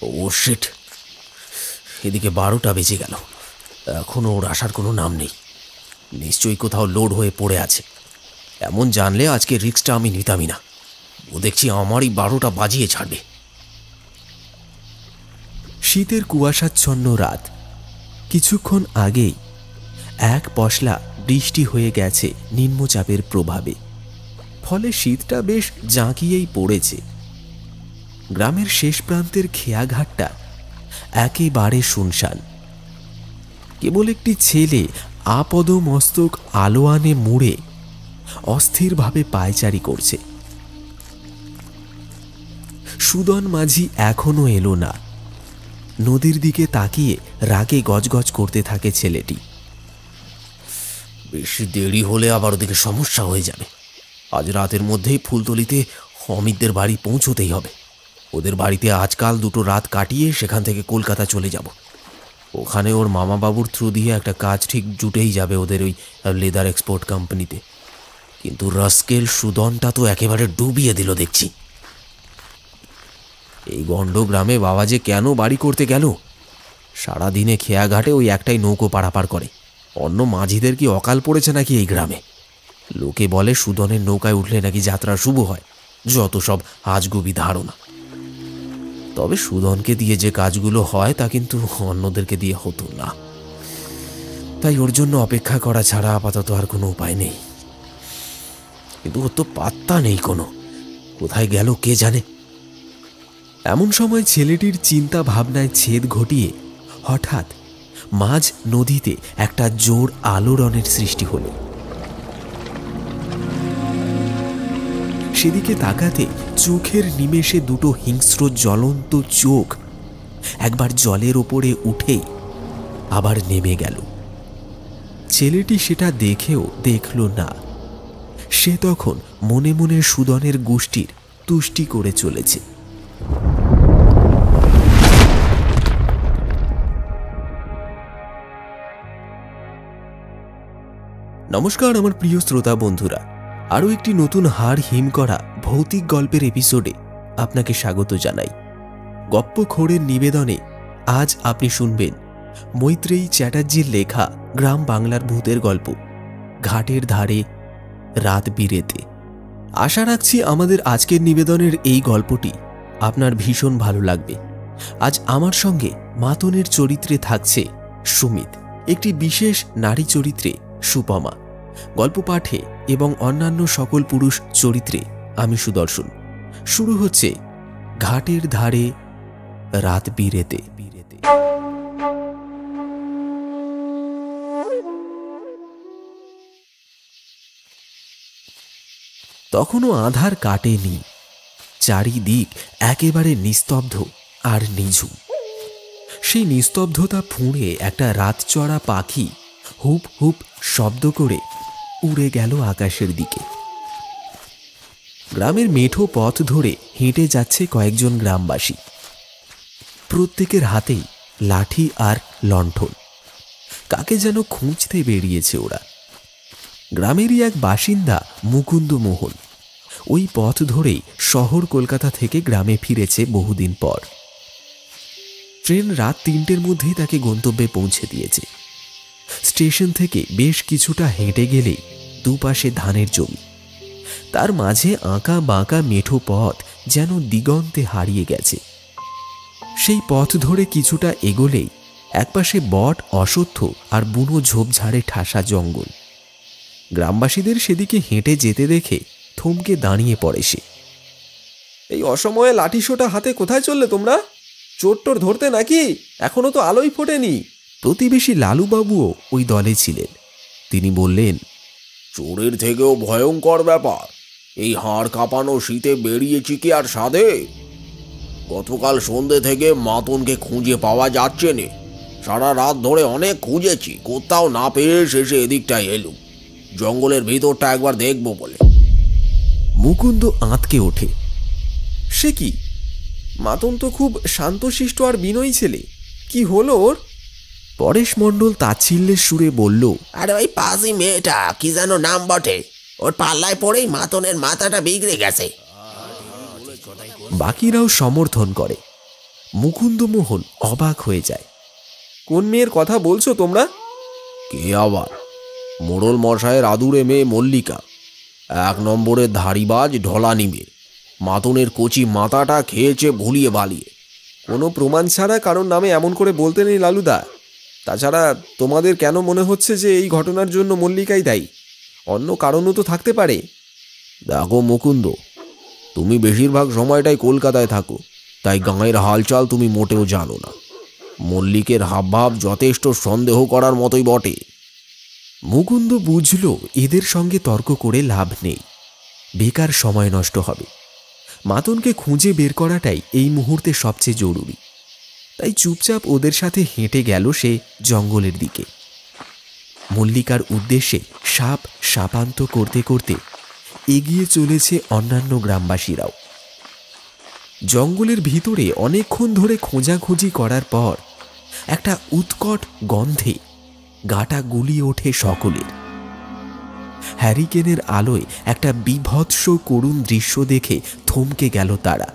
ও sheet, এদিকে 12টা বেজে গেল, এখনো ওর আসার কোনো নাম নেই। নিশ্চয়ই কোথাও লোড হয়ে পড়ে আছে। এমন জানলে আজকে রিস্কটা আমি নিতামই না। ও দেখছি আমারই 12টা বাজিয়ে ছাড়বে। শীতের কুয়াশাচ্ছন্ন রাত। কিছুক্ষণ আগেই এক পশলা বৃষ্টি হয়ে গেছে নিম্নচাপের প্রভাবে, ফলে শীতটা বেশ জাঁকিয়েই পড়েছে। গ্রামের শেষ প্রান্তের খেয়াঘাটটা একেবারে শুনশান। কেবল একটি ছেলে আপদ মস্তক আলোয়ানে মুড়ে অস্থিরভাবে পায়চারি করছে। সুদন মাঝি এখনো এলো না। নদীর দিকে তাকিয়ে রাগে গজগজ করতে থাকে ছেলেটি। বেশি দেরি হলে আবার ওদিকে সমস্যা হয়ে যাবে। আজ রাতের মধ্যেই ফুলতলিতে অমিতদের বাড়ি পৌঁছতেই হবে। ওদের বাড়িতে আজকাল 2টো রাত কাটিয়ে সেখান থেকে কলকাতা চলে যাব। ওখানে ওর মামাবাবুর থ্রু দিয়ে একটা কাজ ঠিক জুটেই যাবে ওদের ওই লেদার এক্সপোর্ট কোম্পানিতে। কিন্তু রাস্কেল সুদনটা তো একেবারে ডুবিয়ে দিল দেখছি। এই গণ্ড গ্রামে বাবা যে কেন বাড়ি করতে গেল? সারাদিনে খেয়াঘাটে ওই একটাই নৌকো পারাপার করে। অন্য মাঝিদের কি অকাল পড়েছে নাকি এই গ্রামে? লোকে বলে সুদনের নৌকায় উঠলে নাকি যাত্রা শুভ হয়। যত সব আজগুবি ধারণা। তবে সুদনকে দিয়ে যে কাজগুলো হয় তা কিন্তু অন্যদেরকে দিয়ে হতো না। তাই ওর জন্য অপেক্ষা করা ছাড়া আপাতত আর কোনো উপায় নেই। কিন্তু ওর তো পাত্তা নেই কোনো। কোথায় গেল কে জানে। এমন সময় ছেলেটির চিন্তা ভাবনায় ছেদ ঘটিয়ে হঠাৎ মাঝ নদীতে একটা জোর আলোড়নের সৃষ্টি হল। সেদিকে তাকাতে চোখের নিমেষে 2টো হিংস্র জ্বলন্ত চোখ একবার জলের ওপরে উঠেই আবার নেমে গেল। ছেলেটি সেটা দেখেও দেখল না। সে তখন মনে মনে সুদনের গোষ্ঠীর তুষ্টি করে চলেছে। নমস্কার আমার প্রিয় শ্রোতা বন্ধুরা, আরও একটি নতুন হাড় হিম করা ভৌতিক গল্পের এপিসোডে আপনাকে স্বাগত জানাই। গপ্পখোরের নিবেদনে আজ আপনি শুনবেন মৈত্রেয়ী চ্যাটার্জির লেখা গ্রাম বাংলার ভূতের গল্প ঘাটের ধারে রাত বিরেতে। আশা রাখছি আমাদের আজকের নিবেদনের এই গল্পটি আপনার ভীষণ ভালো লাগবে। আজ আমার সঙ্গে মাতনের চরিত্রে থাকছে সুমিত, একটি বিশেষ নারী চরিত্রে সুপমা, গল্প পাঠে এবং অন্যান্য সকল পুরুষ চরিত্রে আমি সুদর্শন। শুরু হচ্ছে ঘাটের ধারে রাত বিরেতে। তখনও আধার কাটেনি। চারিদিক একেবারে নিস্তব্ধ আর নিঝুম। সেই নিস্তব্ধতা ফুঁড়ে একটা রাতচড়া পাখি হুপ হুপ শব্দ করে উড়ে গেল আকাশের দিকে। গ্রামের মেঠো পথ ধরে হেঁটে যাচ্ছে কয়েকজন গ্রামবাসী। প্রত্যেকের হাতেই লাঠি আর লণ্ঠন। কাকে যেন খুঁজতে বেরিয়েছে ওরা। গ্রামেরই এক বাসিন্দা মুকুন্দ মোহন ওই পথ ধরেই শহর কলকাতা থেকে গ্রামে ফিরেছে বহুদিন পর। ট্রেন রাত 3টের মধ্যেই তাকে গন্তব্যে পৌঁছে দিয়েছে। স্টেশন থেকে বেশ কিছুটা হেঁটে গেলেই দুপাশে ধানের জমি। তার মাঝে আঁকা বাঁকা মেঠো পথ যেন দিগন্তে হারিয়ে গেছে। সেই পথ ধরে কিছুটা এগোলেই একপাশে বট, অশ্বত্থ আর বুনো ঝোপঝাড়ে ঠাসা জঙ্গল। গ্রামবাসীদের সেদিকে হেঁটে যেতে দেখে থমকে দাঁড়িয়ে পড়ে সে। এই অসময়ে লাঠিসোঁটা হাতে কোথায় চললে তোমরা? চোর টোর ধরতে নাকি? এখনো তো আলোই ফোটেনি। প্রতিবেশী লালুবাবুও ওই দলে ছিলেন। তিনি বললেন, চোরের থেকেও ভয়ঙ্কর ব্যাপার এই হাড় কাঁপানো শীতে বেরিয়েছি কি আর সাধে। গতকাল সন্ধ্যে থেকে মাতনকে খুঁজে পাওয়া যাচ্ছে না। সারা রাত ধরে অনেক খুঁজেছি, কোথাও না পেয়ে শেষে এদিকটাই এলুম, জঙ্গলের ভিতরটা একবার দেখব বলে। মুকুন্দ আঁতকে ওঠে। সে কি? মাতন তো খুব শান্তশিষ্ট আর বিনয়ী ছেলে, কি হলো ওর? পরেশ মণ্ডল তাচ্ছিল্যের সুরে বলল, আরে ওই পাজি মেয়েটা কি যেন নাম বটে, ওর পাল্লায় পড়েই মাতনের মাথাটা বিগড়ে গেছে। বাকিরাও সমর্থন করে। মুকুন্দমোহন অবাক হয়ে যায়। কোন মেয়ের কথা বলছো তোমরা? কে আবার? মোড়ল মশায়ের আদুরে মেয়ে মল্লিকা, 1 নম্বরের ধাড়িবাজ ঢলানি মেয়ে। মাতনের কচি মাথাটা খেয়েছে ভুলিয়ে বালিয়ে। কোনো প্রমাণ ছাড়া কারোর নামে এমন করে বলতে নেই লালুদা। তাছাড়া তোমাদের কেন মনে হচ্ছে যে এই ঘটনার জন্য মল্লিকাই দায়ী? অন্য কারণও তো থাকতে পারে। দেখো মুকুন্দ, তুমি বেশিরভাগ সময়টাই কলকাতায় থাকো, তাই গাঁয়ের হালচাল তুমি মোটেও জানো না। মল্লিকের হাবভাব যথেষ্ট সন্দেহ করার মতোই বটে। মুকুন্দ বুঝল এদের সঙ্গে তর্ক করে লাভ নেই, বেকার সময় নষ্ট হবে। মাতনকে খুঁজে বের করাটাই এই মুহূর্তে সবচেয়ে জরুরি। তাই চুপচাপ ওদের সাথে হেঁটে গেল সে জঙ্গলের দিকে। মল্লিকার উদ্দেশ্যে সাপ সাপান্ত করতে করতে এগিয়ে চলেছে অন্যান্য গ্রামবাসীরাও। জঙ্গলের ভিতরে অনেকক্ষণ ধরে খোঁজাখুঁজি করার পর একটা উৎকট গন্ধে গাটা গুলিয়ে ওঠে সকলের। হ্যারিকেনের আলোয় একটা বীভৎস করুণ দৃশ্য দেখে থমকে গেল তারা।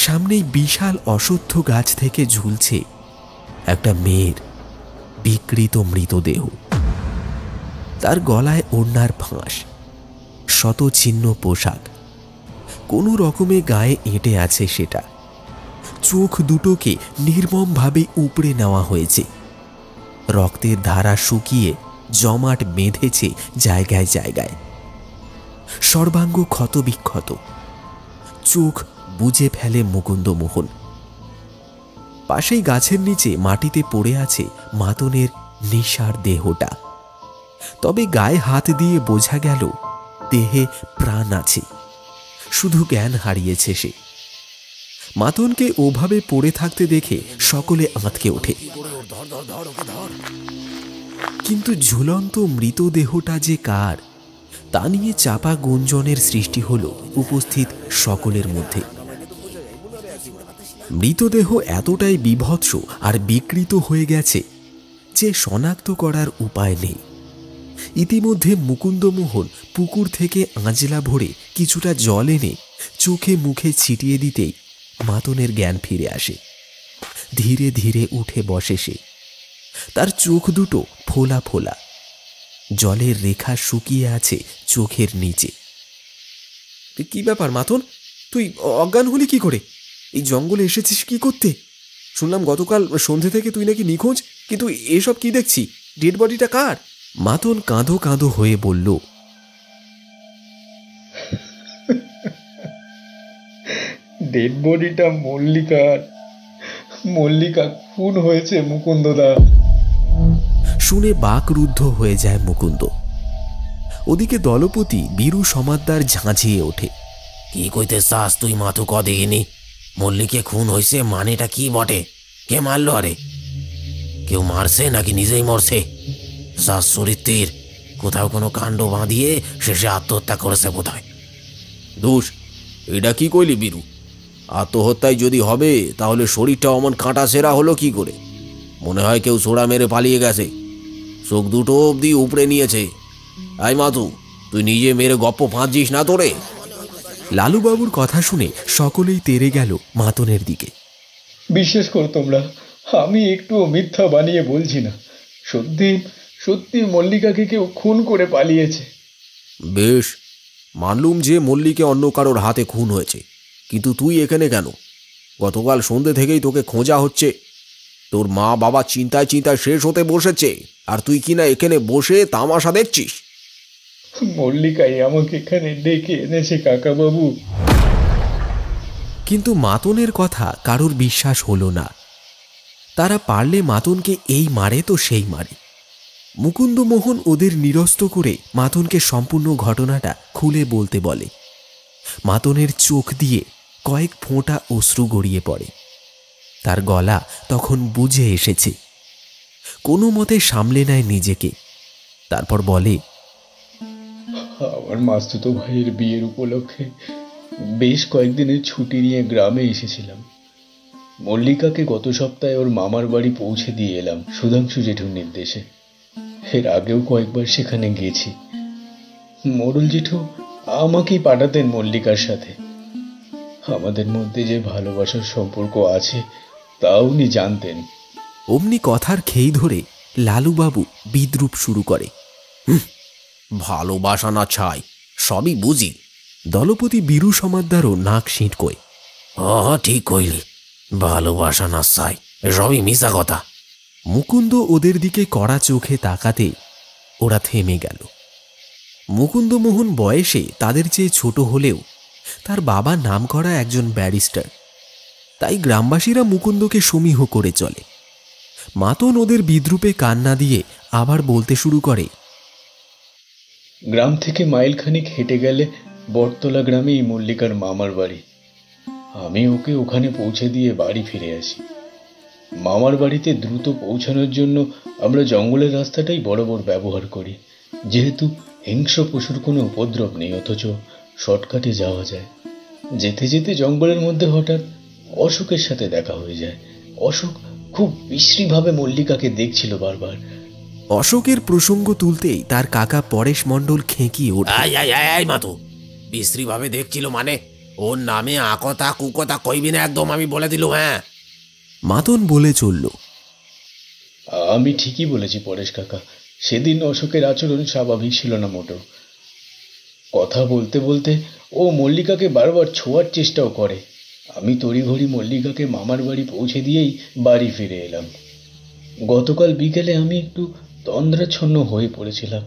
সামনেই বিশাল অশ্বত্থ গাছ থেকে ঝুলছে একটা মেয়ের বিকৃত মৃতদেহ। তার গলায় ওড়নার ফাঁস, শতছিন্ন পোশাক, কোনো রকমে গায়ে এঁটে আছে সেটা। চোখ দুটোকে নির্মমভাবে উপড়ে নেওয়া হয়েছে। রক্তের ধারা শুকিয়ে জমাট বেঁধেছে জায়গায় জায়গায়। সর্বাঙ্গ ক্ষতবিক্ষত। চোখ বুজে ফেলে মুকুন্দমোহন। পাশেই গাছের নিচে মাটিতে পড়ে আছে মাতনের নিঃসার দেহটা। তবে গায়ে হাত দিয়ে বোঝা গেল দেহে প্রাণ আছে, শুধু জ্ঞান হারিয়েছে সে। মাতনকে ওভাবে পড়ে থাকতে দেখে সকলে আঁতকে ওঠে। কিন্তু ঝুলন্ত মৃতদেহটা যে কার তা নিয়ে চাপা গুঞ্জনের সৃষ্টি হল উপস্থিত সকলের মধ্যে। মৃতদেহ এতটাই বিভৎস আর বিকৃত হয়ে গেছে যে শনাক্ত করার উপায় নেই। ইতিমধ্যে মুকুন্দমোহন পুকুর থেকে আঁজলা ভরে কিছুটা জল এনে চোখে মুখে ছিটিয়ে দিতেই মাতনের জ্ঞান ফিরে আসে। ধীরে ধীরে উঠে বসে সে। তার চোখ দুটো ফোলা ফোলা, জলের রেখা শুকিয়ে আছে চোখের নিচে। কি ব্যাপার মাতন, তুই অজ্ঞান হলি কি করে? এই জঙ্গলে এসেছিস কি করতে? শুনলাম গতকাল সন্ধে থেকে তুই নাকি নিখোঁজ, কিন্তু এসব কি দেখছি? ডেড বডিটা কার? মাতন কাঁদো কাঁদো হয়ে বলল, ডেড বডিটা মল্লিকার। মল্লিকা খুন হয়েছে মুকুন্দদা। শুনে বাকরুদ্ধ হয়ে যায় মুকুন্দ। ওদিকে দলপতি বীরু সমাদ্দার ঝাঁঝিয়ে ওঠে। কি কইতে চাস তুই মাথু কদিনি? মল্লিকে খুন হয়েছে মানেটা কি বটে? কে মারলো? আরে কেউ মারছে নাকি নিজেই মরছে? যার চরিত্রের কোথাও কোনো কাণ্ড বাঁধিয়ে শেষে আত্মহত্যা করেছে বোধ হয়। দোষ, এটা কি কইলি বীরু? আত্মহত্যায় যদি হবে তাহলে শরীরটা অমন কাঁটা সেরা হলো কি করে? মনে হয় কেউ ছোড়া মেরে পালিয়ে গেছে। চোখ দুটো অবধি উপড়ে নিয়েছে। আই মাতু, তুই নিজে মেরে গপ্প ফাঁদছিস না তোরে? লালুবাবুর কথা শুনে সকলেই তেড়ে গেল মাতনের দিকে। বিশ্বাস করো তোমরা, আমি একটুও মিথ্যা বানিয়ে বলছি না। সত্যি সত্যি মল্লিকাকে কেউ খুন করে পালিয়েছে। বেশ, মানলুম যে মল্লিকে অন্য কারোর হাতে খুন হয়েছে, কিন্তু তুই এখানে কেন? গতকাল সন্ধ্যে থেকেই তোকে খোঁজা হচ্ছে। তোর মা বাবা চিন্তায় চিন্তায় শেষ হতে বসেছে, আর তুই কিনা এখানে বসে তামাশা দেখছিস। মল্লিকাই আমাকে এখানে ডেকে এনেছে কাকাবাবু। কিন্তু মাতনের কথা কারোর বিশ্বাস হলো না। তারা পারলে মাতনকে এই মারে তো সেই মারে। মুকুন্দমোহন ওদের নিরস্ত করে মাতনকে সম্পূর্ণ ঘটনাটা খুলে বলতে বলে। মাতনের চোখ দিয়ে কয়েক ফোঁটা অশ্রু গড়িয়ে পড়ে। তার গলা তখন বুঝে এসেছে। কোনো মতে সামলে নেয় নিজেকে। তারপর বলে, আমার মাস্তুতো ভাইয়ের বিয়ের উপলক্ষে বেশ কয়েকদিনের ছুটি নিয়ে গ্রামে এসেছিলাম। মল্লিকাকে গত সপ্তাহে ওর মামার বাড়ি পৌঁছে দিয়ে এলাম সুধাংশু জেঠুর নির্দেশে। এর আগেও কয়েকবার সেখানে গেছি। মোড়ল জেঠু আমাকেই পাঠাতেন মল্লিকার সাথে। আমাদের মধ্যে যে ভালোবাসার সম্পর্ক আছে তা উনি জানতেন। অমনি কথার খেই ধরে লালুবাবু বিদ্রূপ শুরু করে। ভালোবাসা না ছাই সবই বুঝি। দলপতি বীরু সমাদ্দারও নাক সিঁটকোয়। ঠিক কইলি, ভালোবাসা না চাই সবই মিশা কথা। মুকুন্দ ওদের দিকে কড়া চোখে তাকাতে ওরা থেমে গেল। মুকুন্দমোহন বয়সে তাদের চেয়ে ছোট হলেও তার বাবা নামকরা একজন ব্যারিস্টার, তাই গ্রামবাসীরা মুকুন্দকে সমীহ করে চলে। মাতন ওদের বিদ্রূপে কান না দিয়ে আবার বলতে শুরু করে। গ্রাম থেকে মাইলখানিক হেঁটে গেলে বটতলা গ্রামেই মল্লিকার মামার বাড়ি। আমি ওকে ওখানে পৌঁছে দিয়ে বাড়ি ফিরে আসি। মামার বাড়িতে দ্রুত পৌঁছানোর জন্য আমরা জঙ্গলের রাস্তাটাই বরাবর ব্যবহার করি, যেহেতু হিংস্র পশুর কোনো উপদ্রব নেই, অথচ শর্টকাটে যাওয়া যায়। যেতে যেতে জঙ্গলের মধ্যে হঠাৎ অশোকের সাথে দেখা হয়ে যায়। অশোক খুব বিশ্রীভাবে মল্লিকাকে দেখছিল বারবার। অশোকের প্রসঙ্গ তুলতেই তার কাকা পরেশ মণ্ডল খেঁকিয়ে ওঠে। মাতো বিশ্রী ভাবে দেখছিল মানে? ওর নামে আকতা কুকতা কইবি না একদম, আমি বলে দিল। হ্যাঁ, মাতন বলে চলল। আমি ঠিকই বলেছি পরেশ কাকা, সেদিন অশোকের আচরণ স্বাভাবিক ছিল না মোটেও। কথা বলতে বলতে ও মল্লিকাকে বারবার ছোঁয়ার চেষ্টাও করে। আমি তড়িঘড়ি মল্লিকাকে মামার বাড়ি পৌঁছে দিয়েই বাড়ি ফিরে এলাম। গতকাল বিকেলে আমি একটু তন্দ্রাচ্ছন্ন হয়ে পড়েছিলাম।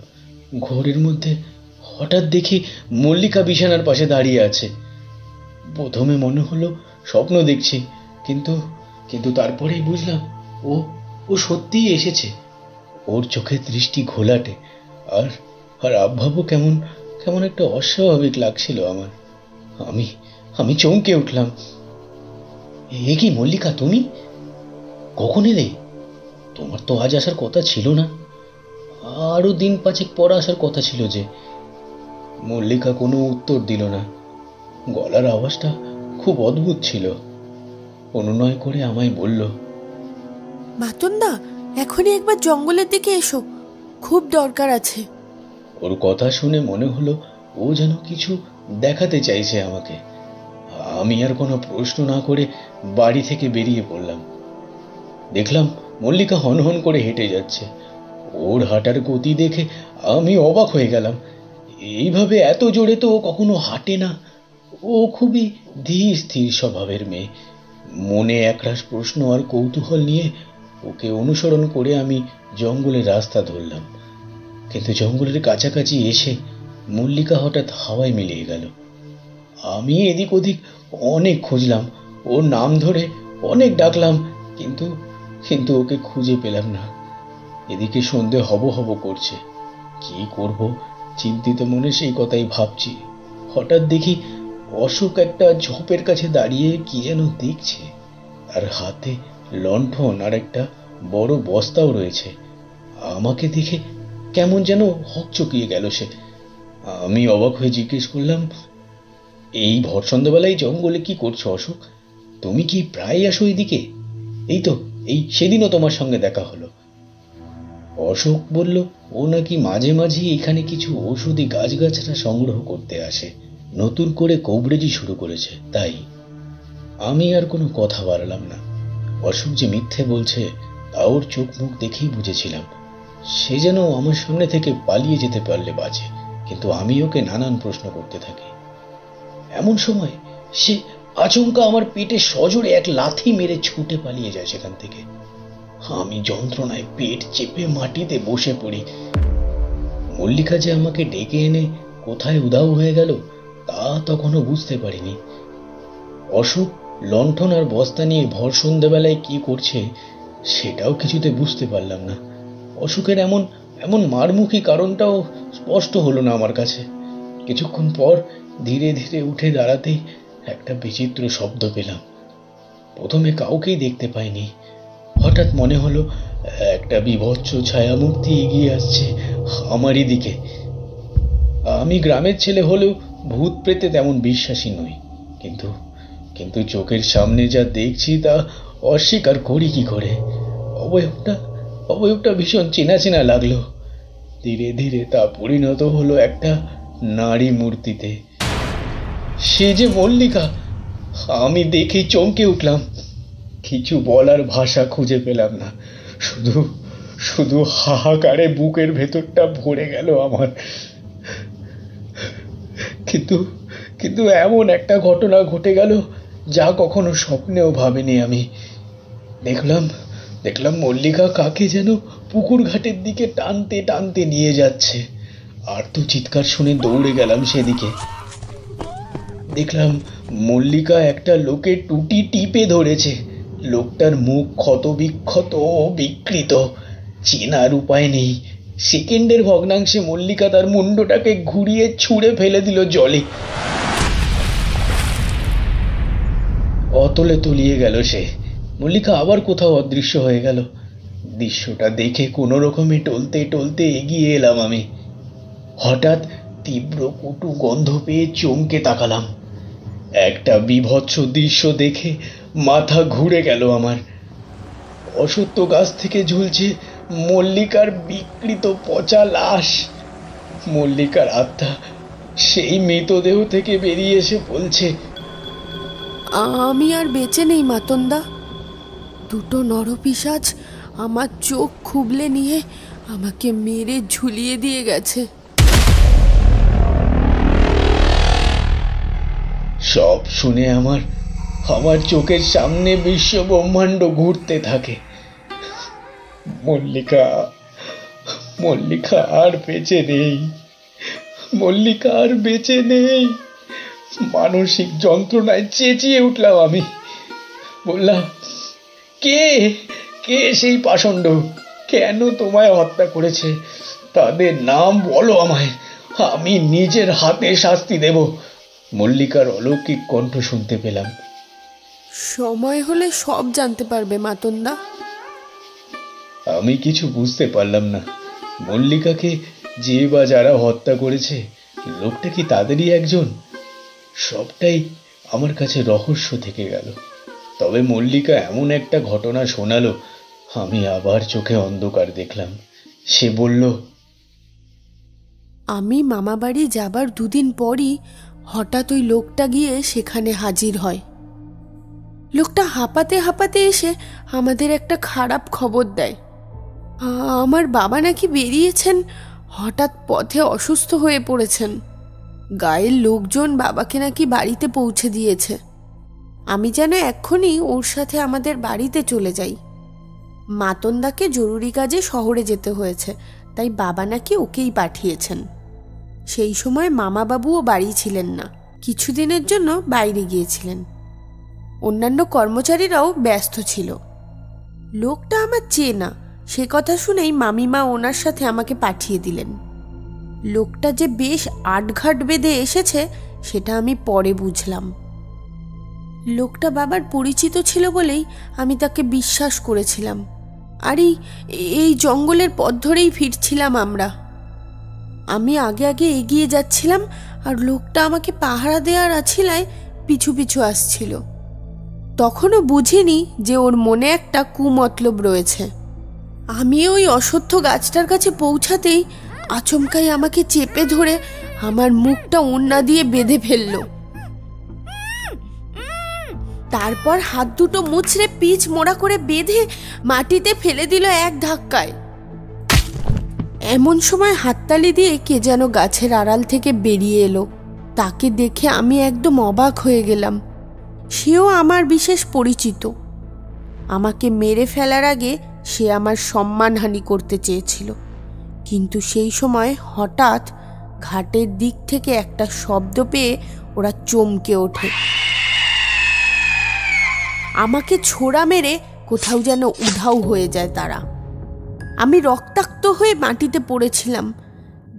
ঘোরের মধ্যে হঠাৎ দেখি মল্লিকা বিছানার পাশে দাঁড়িয়ে আছে। প্রথমে মনে হলো স্বপ্ন দেখছি, কিন্তু তারপরেই বুঝলাম ও সত্যিই এসেছে। ওর চোখের দৃষ্টি ঘোলাটে, আর আবহাওয়া কেমন একটা অস্বাভাবিক লাগছিল আমার। আমি চমকে উঠলাম। এ কি মল্লিকা, তুমি কখন এলে? তোমার তো আজ আসার কথা ছিল না, আরো দিন 5 পর আসার কথা ছিল যে। মল্লিকা কোনো উত্তর দিল না। গলার আওয়াজটা খুব অদ্ভুত ছিল। অনুনয় করে আমায় বলল, মাতনদা, এখনই একবার জঙ্গলের দিকে এসো, খুব দরকার আছে। ওর কথা শুনে মনে হলো ও যেন কিছু দেখাতে চাইছে আমাকে। আমি আর কোনো প্রশ্ন না করে বাড়ি থেকে বেরিয়ে পড়লাম। দেখলাম মল্লিকা হনহন করে হেঁটে যাচ্ছে। ওর হাঁটার গতি দেখে আমি অবাক হয়ে গেলাম। এইভাবে এত জোরে তো ও কখনো হাঁটে না। ও খুবই ধীর স্থির স্বভাবের মেয়ে। মনে একরাশ প্রশ্ন আর কৌতূহল নিয়ে ওকে অনুসরণ করে আমি জঙ্গলের রাস্তা ধরলাম। কিন্তু জঙ্গলের কাছাকাছি এসে মল্লিকা হঠাৎ হাওয়ায় মিলিয়ে গেল। আমি এদিক ওদিক অনেক খুঁজলাম, ওর নাম ধরে অনেক ডাকলাম, কিন্তু ওকে খুঁজে পেলাম না। এদিকে সন্ধে হব করছে, কি করব চিন্তিত মনে সেই কথাই ভাবছি। হঠাৎ দেখি অশোক একটা ঝোপের কাছে দাঁড়িয়ে কি যেন দেখছে, আর হাতে লণ্ঠন আর একটা বড় বস্তাও রয়েছে। আমাকে দেখে কেমন যেন হকচকিয়ে গেল সে। আমি অবাক হয়ে জিজ্ঞেস করলাম, এই ভর সন্ধ্যাবেলায় জঙ্গলে কি করছো অশোক? তুমি কি প্রায় আসো এদিকে? এই সেদিনও তোমার সঙ্গে দেখা হলো। অশোক বলল ও নাকি মাঝে মাঝে এখানে কিছু ঔষধি গাছগাছরা সংগ্রহ করতে আসে, নতুন করে কবরেজি শুরু করেছে তাই। আমি আর কোনো কথা বাড়ালাম না। অশোক যে মিথ্যে বলছে তা ওর চোখ মুখ দেখেই বুঝেছিলাম। সে যেন আমার সামনে থেকে পালিয়ে যেতে পারলে বাঁচে, কিন্তু আমি ওকে নানান প্রশ্ন করতে থাকি। এমন সময় সে আচমকা আমার পেটে সজোরে এক লাথি মেরে ছুটে পালিয়ে যায় সেখান থেকে। আমি যন্ত্রণায় পেট চেপে মাটিতে বসে পড়ি। মল্লিকা যে আমাকে ডেকে এনে কোথায় উধাও হয়ে গেল তা তখনও বুঝতে পারিনি। অশোক লণ্ঠন আর বস্তা নিয়ে ভর সন্ধ্যাবেলায় কি করছে সেটাও কিছুতে বুঝতে পারলাম না। অশোকের এমন মারমুখী কারণটাও স্পষ্ট হলো না আমার কাছে। কিছুক্ষণ পর ধীরে ধীরে উঠে দাঁড়াতেই একটা বিচিত্র শব্দ পেলাম। প্রথমে কাউকেই দেখতে পাইনি। হঠাৎ মনে হলো একটা বিভৎস ছায়ামূর্তি এগিয়ে আসছে আমারই দিকে। আমি গ্রামের ছেলে হলেও ভূত প্রেতে তেমন বিশ্বাসী নই, কিন্তু চোখের সামনে যা দেখছি তা অস্বীকার করি কি করে। অবয়বটা ভীষণ চেনা চেনা লাগলো। ধীরে ধীরে তা পরিণত হলো একটা নারী মূর্তিতে। সে যে মল্লিকা, আমি দেখেই চমকে উঠলাম। কিছু বলার ভাষা খুঁজে পেলাম না, শুধু শুধু হাহাকারে বুকের ভেতরটা ভরে গেল আমার। কিন্তু কিন্তু এমন একটা ঘটনা ঘটে গেল যা কখনো স্বপ্নেও ভাবিনি আমি। দেখলাম মল্লিকা কাকে যেন পুকুর ঘাটের দিকে টানতে টানতে নিয়ে যাচ্ছে। আর তো চিৎকার শুনে দৌড়ে গেলাম সেদিকে। দেখলাম মল্লিকা একটা লোকের টুটি টিপে ধরেছে। লোকটার মুখ ক্ষত বিক্ষত ও বিকৃত, চেনার উপায় নেই। সেকেন্ডের ভগ্নাংশে মল্লিকা তার মুন্ডটাকে ঘুরিয়ে ছুঁড়ে ফেলে দিল জলে। অতলে তলিয়ে গেল সে। মল্লিকা আবার কোথাও অদৃশ্য হয়ে গেল। দৃশ্যটা দেখে কোনো রকমে টলতে টলতে এগিয়ে এলাম আমি। হঠাৎ তীব্র কটু গন্ধ পেয়ে চমকে তাকালাম। একটা বীভৎস দৃশ্য দেখে মাথা ঘুরে গেল আমার। অশ্বত্থ গাছ থেকে ঝুলছে মল্লিকার বিকৃত পচা লাশ। মল্লিকার আত্মা সেই মৃতদেহ থেকে বেরিয়ে এসে বলছে, আমি আর বেঁচে নেই মাতনদা। দুটো নরপিশাচ আমার চোখ খুবলে নিয়ে আমাকে মেরে ঝুলিয়ে দিয়ে গেছে। সব শুনে আমার চোখের সামনে বিশ্ব ব্রহ্মাণ্ড ঘুরতে থাকে। মল্লিকা আর বেঁচে নেই। মল্লিকা আর বেঁচে নেই। মানসিক যন্ত্রণায় চেঁচিয়ে উঠলাম আমি। বললাম, কে সেই পাষণ্ড? কেন তোমায় হত্যা করেছে? তাদের নাম বলো আমায়, আমি নিজের হাতে শাস্তি দেব। মল্লিকার অলৌকিক কণ্ঠ শুনতে পেলাম। সময় হলে সব জানতে পারবে মাতনদা। আমি কিছু বুঝতে পারলাম না। মল্লিকাকে যে বা যারা হত্যা করেছে, লোকটা কি তাদেরই একজন? সবটাই আমার কাছে রহস্য থেকে গেল। তবে মল্লিকা এমন একটা ঘটনা শোনালো, আমি আবার চোখে অন্ধকার দেখলাম। সে বলল, আমি মামা বাড়ি যাবার দুদিন পরই হঠাৎ ওই লোকটা গিয়ে সেখানে হাজির হয়। লোকটা হাঁপাতে হাঁপাতে এসে আমাদের একটা খারাপ খবর দেয়। আমার বাবা নাকি বেরিয়েছেন, হঠাৎ পথে অসুস্থ হয়ে পড়েছেন। গায়ের লোকজন বাবাকে নাকি বাড়িতে পৌঁছে দিয়েছে। আমি যেন এক্ষুনি ওর সাথে আমাদের বাড়িতে চলে যাই। মাতনদাকে জরুরি কাজে শহরে যেতে হয়েছে, তাই বাবা নাকি ওকেই পাঠিয়েছেন। সেই সময় মামাবাবুও বাড়ি ছিলেন না, কিছুদিনের জন্য বাইরে গিয়েছিলেন। অন্যান্য কর্মচারীরাও ব্যস্ত ছিল। লোকটা আমার চেনা, সে কথা শুনেই মামিমা ওনার সাথে আমাকে পাঠিয়ে দিলেন। লোকটা যে বেশ আটঘাট বেঁধে এসেছে সেটা আমি পরে বুঝলাম। লোকটা বাবার পরিচিত ছিল বলেই আমি তাকে বিশ্বাস করেছিলাম। আর এই জঙ্গলের পথ ধরেই ফিরছিলাম আমরা। আমি আগে আগে এগিয়ে যাচ্ছিলাম, আর লোকটা আমাকে পাহারা দেওয়ার আছিলায় পিছু পিছু আসছিল। তখনও বুঝিনি যে ওর মনে একটা কুমতলব রয়েছে। আমি ওই অশ্বত্থ গাছটার কাছে পৌঁছাতেই আচমকাই আমাকে চেপে ধরে আমার মুখটা ওড়না দিয়ে বেঁধে ফেলল। তারপর হাত দুটো মুচড়ে পিচ মোড়া করে বেঁধে মাটিতে ফেলে দিল এক ধাক্কায়। এমন সময় হাততালি দিয়ে কে যেন গাছের আড়াল থেকে বেরিয়ে এলো। তাকে দেখে আমি একদম অবাক হয়ে গেলাম। সেও আমার বিশেষ পরিচিত। আমাকে মেরে ফেলার আগে সে আমার সম্মানহানি করতে চেয়েছিল, কিন্তু সেই সময় হঠাৎ ঘাটের দিক থেকে একটা শব্দ পেয়ে ওরা চমকে ওঠে। আমাকে ছোড়া মেরে কোথাও যেন উধাও হয়ে যায় তারা। আমি রক্তাক্ত হয়ে মাটিতে পড়েছিলাম।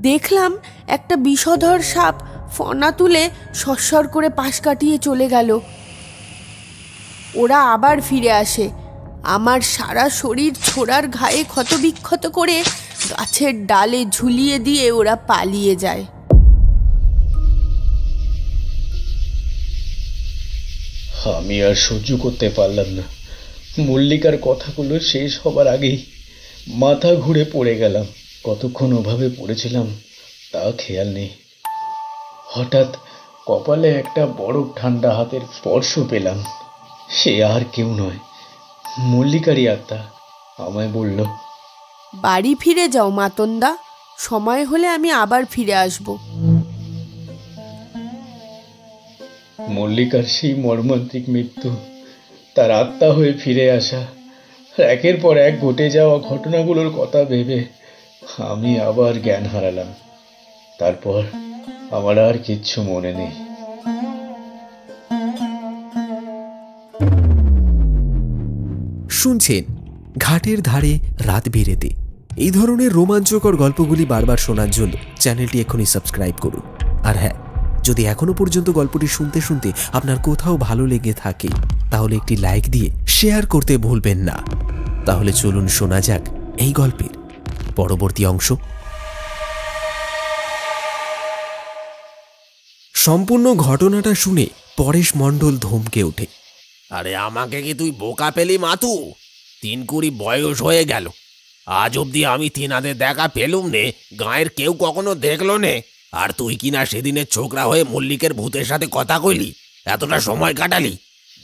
দেখলাম একটা বিষধর সাপ ফনা তুলে সরসর করে পাশ কাটিয়ে চলে গেল। ওরা আবার ফিরে আসে। আমার সারা শরীর ছোড়ার ঘায়ে ক্ষতবিক্ষত করে গাছের ডালে ঝুলিয়ে দিয়ে ওরা পালিয়ে যায়। আমি আর সহ্য করতে পারলাম না। মল্লিকার কথাগুলো শেষ হবার আগেই মাথা ঘুরে পড়ে গেলাম। কতক্ষণ ওভাবে পড়েছিলাম তা খেয়াল নেই। হঠাৎ কপালে একটা বরফ ঠান্ডা হাতের স্পর্শ পেলাম। সে আর কেউ নয়, মল্লিকারই আত্মা। আমায় বলল, বাড়ি ফিরে যাও মাতনদা, সময় হলে আমি আবার ফিরে আসব। মল্লিকার সেই মর্মান্তিক মৃত্যু, তার আত্মা হয়ে ফিরে আসা, একের পর এক ঘটে যাওয়া ঘটনাগুলোর কথা ভেবে আমি আবার জ্ঞান হারালাম। তারপর আমার আর কিচ্ছু মনে নেই। শুনছেন ঘাটের ধারে রাত বিরেতে এই ধরনের রোমাঞ্চকর গল্পগুলি বারবার শোনার জন্য চ্যানেলটি এখনই সাবস্ক্রাইব করুন। আর হ্যাঁ, যদি এখনো পর্যন্ত গল্পটি শুনতে শুনতে আপনার কোথাও ভালো লেগে থাকে তাহলে একটি লাইক দিয়ে শেয়ার করতে ভুলবেন না। তাহলে চলুন শোনা যাক এই গল্পের পরবর্তী অংশ। সম্পূর্ণ ঘটনাটা শুনে পরেশ মণ্ডল ধমকে ওঠে। আরে আমাকে কি তুই বোকা পেলি মাতু? 3-20 বয়স হয়ে গেল, আজ অব্দি আমি তিনাদের দেখা পেলুম নে, গাঁয়ের কেউ কখনো দেখলো নে। আর তুই কিনা সেদিনের ছোকরা হয়ে মল্লিকের ভূতের সাথে কথা কইলি, এতটা সময় কাটালি।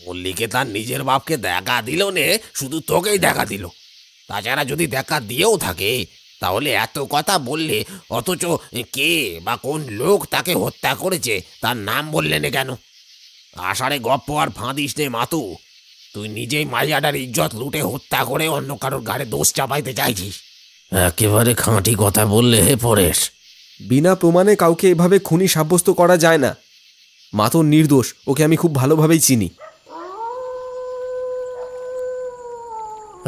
মল্লিকে তার নিজের বাপকে দেখা দিল নে, শুধু তোকেই দেখা দিল। তাছাড়া যদি দেখা দিয়েও থাকে তাহলে এত কথা বললে, অথচ কে বা কোন লোক তাকে হত্যা করেছে তার নাম বললে না কেন? আষাঢ়ে গপ্প আর ফাঁদিস নে মাতু। তুই নিজেই মাইয়াটার ইজ্জত লুটে হত্যা করে অন্য কারোর ঘাড়ে দোষ চাপাইতে চাইছিস। একেবারে খাঁটি কথা বললে হে পরেশ। বিনা প্রমাণে কাউকে এভাবে খুনি সাব্যস্ত করা যায় না। মাতন নির্দোষ, ওকে আমি খুব ভালোভাবেই চিনি।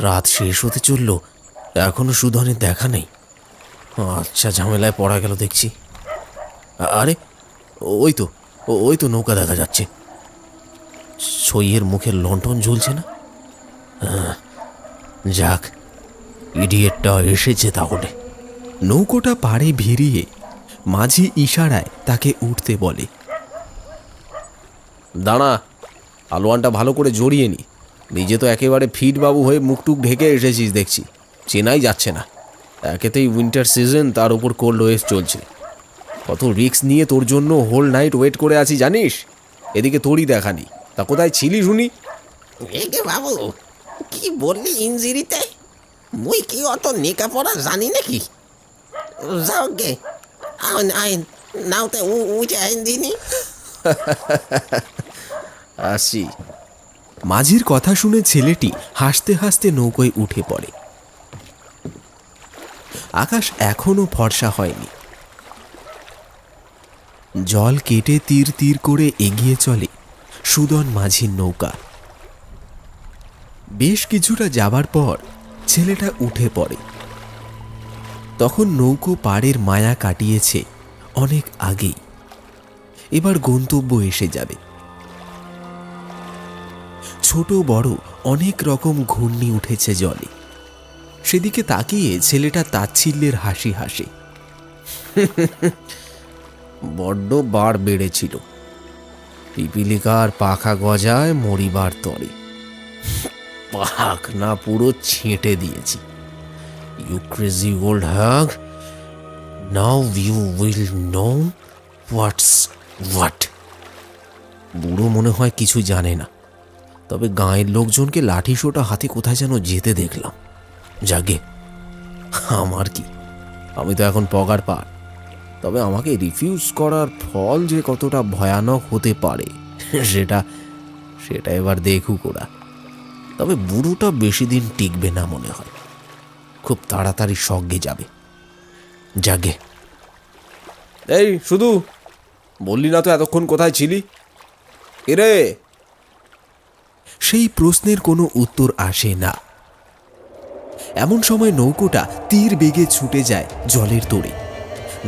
রাত শেষ হতে চলল, এখনো সুধনের দেখা নেই। আচ্ছা, ঝামেলায় পড়া গেল দেখছি। আরে ওই তো নৌকা দেখা যাচ্ছে। সইয়ের মুখে লণ্ঠন ঝুলছে না? যাক, ইডিয়েটটা এসেছে তাহলে। নৌকোটা পাড়ে ভিড়িয়ে মাঝি ইশারায় তাকে উঠতে বলে। দাঁড়া, আলোয়ানটা ভালো করে জড়িয়ে নি। নিজে তো একেবারে ফিট বাবু হয়ে মুখটুক ঢেকে এসেছিস দেখছি, চেনাই যাচ্ছে না। একেতেই উইন্টার সিজন, তার উপর কোল্ড ওয়েভ চলছে। কত রিস্ক নিয়ে তোর জন্য হোল নাইট ওয়েট করে আছি জানিস। এদিকে তোরই দেখানি, তা কোথায় ছিলি শুনি? একে বাবু, কি বললি ইঞ্জিরিতে? মুই কি অত নেকা পড়া জানি নাকি? যাও গে, আইন নাওতে উঠে আইন দিনি। আসি। মাঝির কথা শুনে ছেলেটি হাসতে হাসতে নৌকোয় উঠে পড়ে। আকাশ এখনো ফর্সা হয়নি। জল কেটে তীর তীর করে এগিয়ে চলে সুদন মাঝির নৌকা। বেশ কিছুটা যাবার পর ছেলেটা উঠে পড়ে। তখন নৌকো পাড়ের মায়া কাটিয়েছে অনেক আগেই। এবার গন্তব্য এসে যাবে। ছোট বড় অনেক রকম ঘূর্ণি উঠেছে জলে। সেদিকে তাকিয়ে ছেলেটা তাচ্ছিল্যের হাসি হাসে। বড্ড বার বেড়েছিল, পিপিলিকার পাখা গজায় মরিবার তরে। পাক না পুরো ছেঁটে দিয়েছি। You crazy old hag, now you will know what's what. বুড়ো মনে হয় কিছু জানে না, তবে গাঁয়ের লোকজনকে লাঠি সোটা হাতে কোথায় যেন যেতে দেখলাম। জাগে, আমার কি, আমি তো এখন পগার পার। তবে আমাকে রিফিউজ করার ফল যে কতটা ভয়ানক হতে পারে সেটা এবার দেখুক ওরা। তবে বুড়োটা বেশি দিন টিকবে না মনে হয়, খুব তাড়াতাড়ি স্বর্গে যাবে। জাগে। এই শুধু বললি না তো এতক্ষণ কোথায় ছিলি? এরে, সেই প্রশ্নের কোনো উত্তর আসে না। এমন সময় নৌকোটা তীর বেগে ছুটে যায় জলের তোড়ে।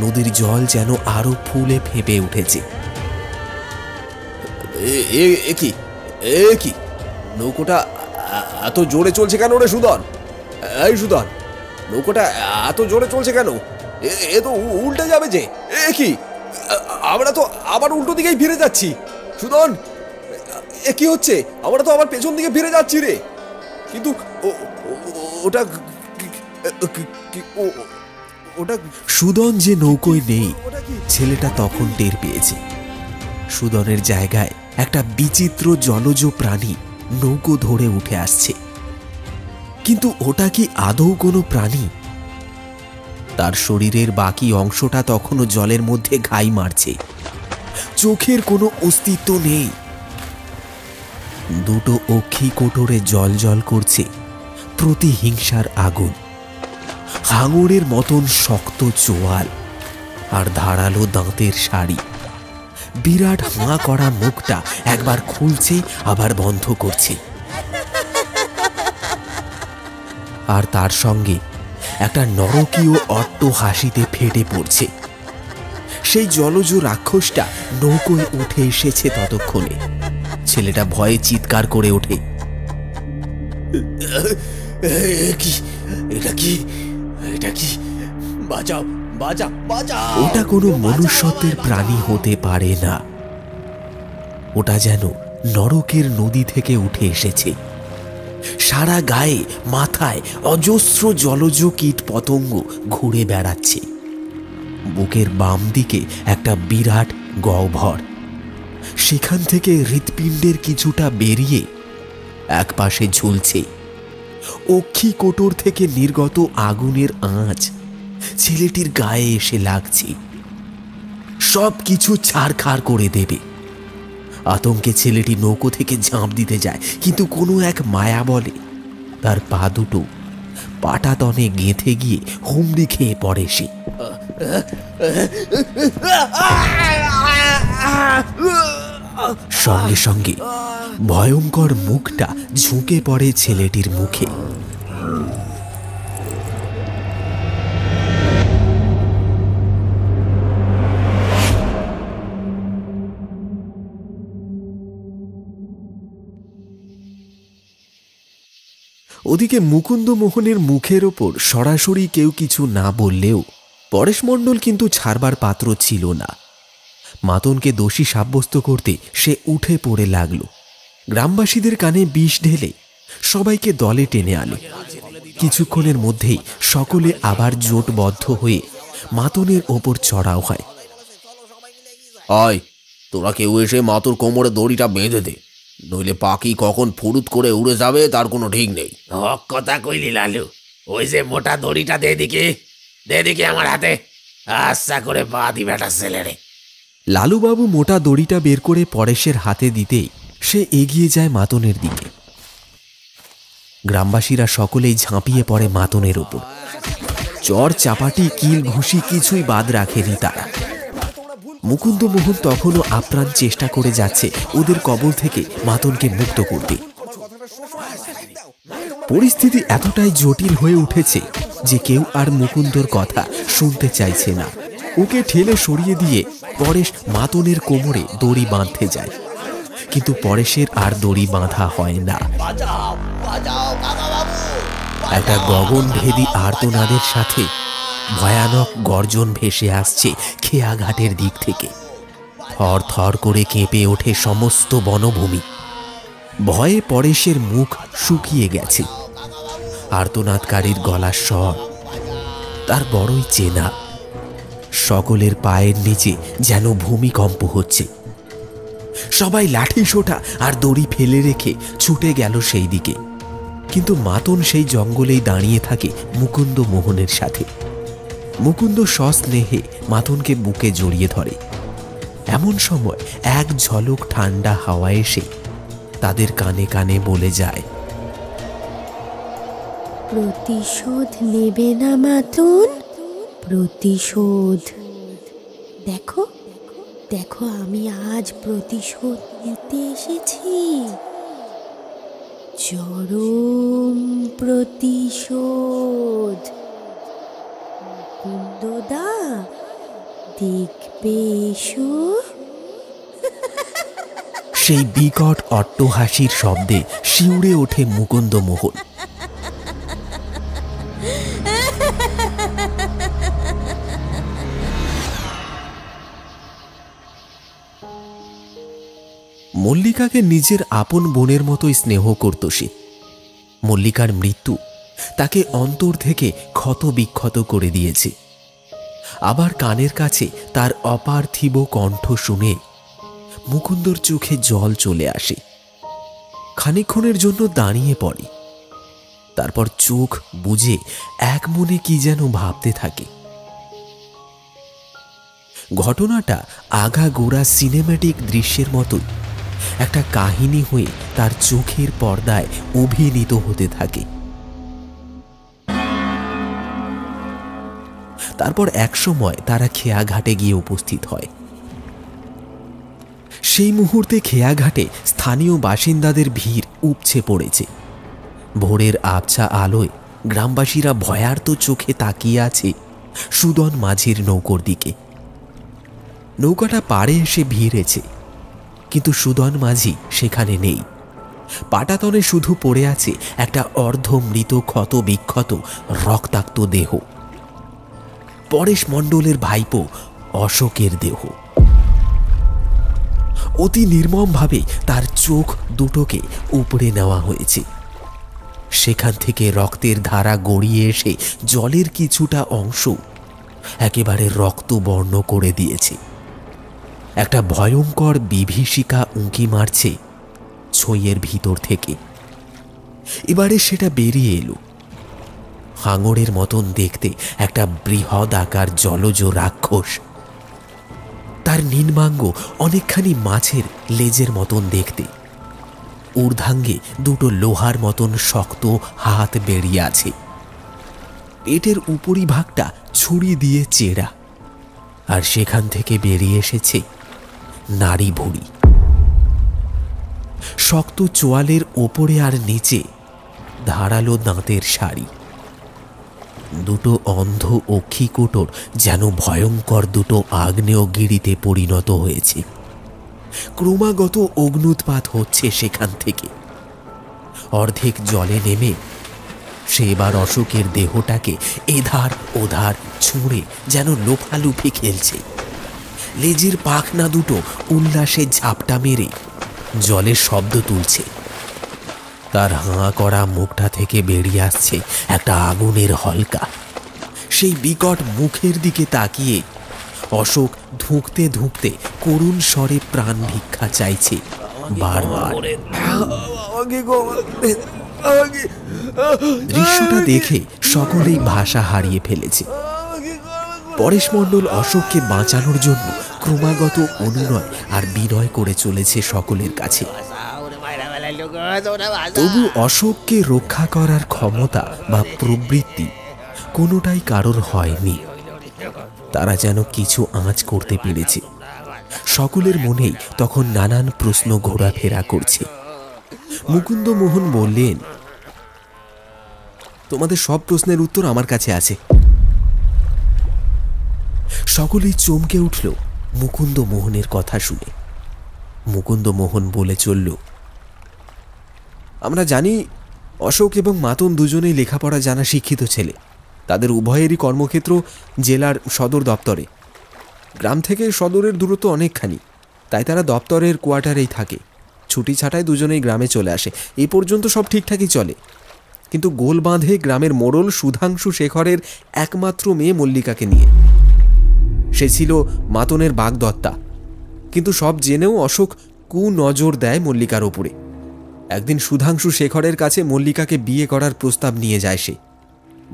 নদীর জল যেন আরো ফুলে ফেঁপে উঠেছে। কি নৌকোটা এত জোরে চলছে কেন রে সুদন? এই সুদন, নৌকোটা এত জোরে চলছে কেন? এ তো উল্টে যাবে যে। কি, আমরা তো আবার উল্টো দিকেই ফিরে যাচ্ছি। সুদন, এ কি হচ্ছে? আমরা তো আবার পেছন দিকে ফিরে যাচ্ছি রে। কিন্তু ওটা সুদন যে নৌকোয় নেই ছেলেটা তখন টের পেয়েছে। সুদনের জায়গায় একটা বিচিত্র জলজ প্রাণী নৌকো ধরে উঠে আসছে। কিন্তু ওটা কি আদৌ কোনো প্রাণী? তার শরীরের বাকি অংশটা তখনও জলের মধ্যে ঘাই মারছে, চোখের কোনো অস্তিত্ব নেই। দুটো অক্ষি কোটরে জল করছে প্রতিহিংসার আগুন। হাঙরের মতন শক্ত চোয়াল আর ধারালো দাঁতের শাড়ি। বিরাট হাঁ করা মুখটা একবার খুলছে আবার বন্ধ করছে। আর তার সঙ্গে একটা নরকীয় অট্ট হাসিতে ফেটে পড়ছে। সেই জলজ রাক্ষসটা নৌকোয় উঠে এসেছে ততক্ষণে। ছেলেটা ভয়ে চিৎকার করে ওঠে, এটা কি বাঁচাও, বাঁচাও! ওটা কোনো মনুষ্যত্বের প্রাণী হতে পারে না। ওটা যেন নরকের নদী থেকে উঠে এসেছে। সারা গায়ে মাথায় অজস্র জলজ কীট পতঙ্গ ঘুরে বেড়াচ্ছে। বুকের বাম দিকে একটা বিরাট গহ্বর, সেখান থেকে হৃৎপিণ্ডের কিছুটা বেরিয়ে এক পাশে ঝুলছে। অক্ষি কোটর থেকে নির্গত আগুনের আঁচ ছেলেটির গায়ে এসে লাগছে, সব কিছু ছাড়খাড় করে দেবে। আতঙ্কে ছেলেটি নৌকো থেকে ঝাঁপ দিতে যায়, কিন্তু কোনো এক মায়া বলে তার পা দুটো পাটাতনে গেঁথে গিয়ে হুমড়ি খেয়ে পড়ে সে। সঙ্গে সঙ্গে ভয়ঙ্কর মুখটা ঝুঁকে পড়ে ছেলেটির মুখে। ওদিকে মুকুন্দ মোহনের মুখের ওপর সরাসরি কেউ কিছু না বললেও পরেশ মণ্ডল কিন্তু ছাড়বার পাত্র ছিল না। মাতনকে দোষী সাব্যস্ত করতে সে উঠে পড়ে লাগল। গ্রামবাসীদের কানে বিষ ঢেলে সবাইকে দলে টেনে আনে। কিছুক্ষণের মধ্যেই সকলে আবার জোটবদ্ধ হয়ে মাতনের ওপর চড়াও হয়। আয়, তোরা কেউ এসে মাতুর কোমরে দড়িটা বেঁধে দে, নইলে পাখি কখন ফুরুত করে উড়ে যাবে তার কোনো ঠিক নেই। হক কথা কইলি লালু, ওই যে মোটা দড়িটা দে দিকে আমার হাতে। আচ্ছা করে পা দি বেটা ছেলেরে। লালুবাবু মোটা দড়িটা বের করে পরেশের হাতে দিতেই সে এগিয়ে যায় মাতনের দিকে। গ্রামবাসীরা সকলেই ঝাঁপিয়ে পড়ে মাতনের ওপর। চর চাপাটি কিল ঘুষি কিছুই বাদ রাখেনি তারা। মুকুন্দ মোহন তখনও আপ্রাণ চেষ্টা করে যাচ্ছে ওদের কবল থেকে মাতনকে মুক্ত করতে। পরিস্থিতি এতটাই জটিল হয়ে উঠেছে যে কেউ আর মুকুন্দর কথা শুনতে চাইছে না। ওকে ঠেলে সরিয়ে দিয়ে পরেশ মাতনের কোমরে দড়ি বাঁধতে যায়, কিন্তু পরেশের আর দড়ি বাঁধা হয় না। একটা গগনভেদী আর্তনাদের সাথে ভয়ানক গর্জন ভেসে আসছে খেয়াঘাটের দিক থেকে। থর থর করে কেঁপে ওঠে সমস্ত বনভূমি। ভয়ে পরেশের মুখ শুকিয়ে গেছে। আর্তনাদকারীর গলার স্বর তার বড়ই চেনা। সকলের পায়ের নিচে যেন ভূমিকম্প হচ্ছে। সবাই লাঠি সোঁটা আর দড়ি ফেলে রেখে ছুটে গেল সেই দিকে, কিন্তু মাতন সেই জঙ্গলেই দাঁড়িয়ে থাকে মুকুন্দ মোহনের সাথে। মুকুন্দ সস্নেহে মাতনকে বুকে জড়িয়ে ধরে। এমন সময় এক ঝলক ঠান্ডা হাওয়া এসে তাদের কানে কানে বলে যায়, প্রতিশোধ নেবে না মাতন, প্রতিশোধ। দেখো দেখো, আমি আজ প্রতিশোধ নিতে এসেছি, চরম প্রতিশোধ। মুকুন্দদা, দেখবে এসো। সেই বিকট অট্টহাসির শব্দে শিউরে ওঠে মুকুন্দ মোহন। মল্লিকাকে নিজের আপন বোনের মতোই স্নেহ করত সে। মল্লিকার মৃত্যু তাকে অন্তর থেকে ক্ষত বিক্ষত করে দিয়েছে। আবার কানের কাছে তার অপার্থিব কণ্ঠ শুনে মুকুন্দর চোখে জল চলে আসে। খানিকক্ষণের জন্য দাঁড়িয়ে পড়ে, তারপর চোখ বুজে এক মনে কি যেন ভাবতে থাকে। ঘটনাটা আগাগোড়া সিনেম্যাটিক দৃশ্যের মতোই একটা কাহিনী হয়ে তার চোখের পর্দায় অভিনীত হতে থাকে। তারপর একসময় তারা খেয়াঘাটে গিয়ে উপস্থিত হয়। সেই মুহূর্তে খেয়াঘাটে স্থানীয় বাসিন্দাদের ভিড় উপচে পড়েছে। ভোরের আবছা আলোয় গ্রামবাসীরা ভয়ার্ত চোখে তাকিয়ে আছে সুদন মাঝির নৌকোর দিকে। নৌকাটা পাড়ে এসে ভিড়েছে, কিন্তু সুদন মাঝি সেখানে নেই। পাটাতনে শুধু পড়ে আছে একটা অর্ধমৃত ক্ষত বিক্ষত রক্তাক্ত দেহ, পরেশ মণ্ডলের ভাইপো অশোকের দেহ। অতি নির্মমভাবে তার চোখ দুটোকে উপড়ে নেওয়া হয়েছে। সেখান থেকে রক্তের ধারা গড়িয়ে এসে জলের কিছুটা অংশ একেবারে রক্তবর্ণ করে দিয়েছে। একটা ভয়ঙ্কর বিভীষিকা উঁকি মারছে ছইয়ের ভিতর থেকে। এবারে সেটা বেরিয়ে এলো। হাঙরের মতন দেখতে একটা বৃহৎ আকার জলজ রাক্ষস। তার নিম্নাঙ্গ অনেকখানি মাছের লেজের মতন দেখতে। ঊর্ধ্বাঙ্গে দুটো লোহার মতন শক্ত হাত বেরিয়ে আছে। পেটের উপরিভাগটা ছুরি দিয়ে চেরা, আর সেখান থেকে বেরিয়ে এসেছে নাড়ি ভুঁড়ি। শক্ত চোয়ালের ওপরে আর নিচে ধারালো দাঁতের সারি। দুটো অন্ধ অক্ষিকোটর যেন ভয়ঙ্কর দুটো আগ্নেয়গিরিতে পরিণত হয়েছে। ক্রমাগত অগ্নুৎপাত হচ্ছে সেখান থেকে। অর্ধেক জলে নেমে সে এবার অশোকের দেহটাকে এধার ওধার ছুঁড়ে যেন লোফালুফি খেলছে। লেজের পাখনা দুটো উল্লাসে ঝাপটা মেরে জলের শব্দ তুলছে। তার হাঁ করা মুখটা থেকে বেরিয়ে আসছে একটা আগুনের হলকা। সেই বিকট মুখের দিকে তাকিয়ে অশোক ধুঁকতে ধুঁকতে করুণ স্বরে প্রাণ ভিক্ষা চাইছে বারবার। দৃশ্যটা দেখে সকলেই ভাষা হারিয়ে ফেলেছে। পরেশ মণ্ডল অশোককে বাঁচানোর জন্য ক্রমাগত অনুনয় আর বিনয় করে চলেছে সকলের কাছে। তবু অশোককে রক্ষা করার ক্ষমতা বা প্রবৃত্তি কোনোটাই কারোর হয়নি। তারা যেন কিছু আঁচ করতে পেরেছে। সকলের মনেই তখন নানান প্রশ্ন ঘোরাফেরা করছে। মুকুন্দ মোহন বললেন, তোমাদের সব প্রশ্নের উত্তর আমার কাছে আছে। সকলেই চমকে উঠল মুকুন্দ মোহনের কথা শুনে। মুকুন্দ মোহন বলে চলল, আমরা জানি অশোক এবং মাতন দুজনেই লেখাপড়া জানা শিক্ষিত ছেলে। তাদের উভয়েরই কর্মক্ষেত্র জেলার সদর দপ্তরে। গ্রাম থেকে সদরের দূরত্ব অনেকখানি, তাই তারা দপ্তরের কোয়ার্টারেই থাকে। ছুটি ছাটায় দুজনেই গ্রামে চলে আসে। এই পর্যন্ত সব ঠিকঠাকই চলে। কিন্তু গোল বাঁধে গ্রামের মোড়ল সুধাংশু শেখরের একমাত্র মেয়ে মল্লিকাকে নিয়ে। সে ছিল মাতনের বাগদত্তা, কিন্তু সব জেনেও অশোক কুনজর দেয় মল্লিকার ওপরে। একদিন সুধাংশু শেখরের কাছে মল্লিকাকে বিয়ে করার প্রস্তাব নিয়ে যায় সে।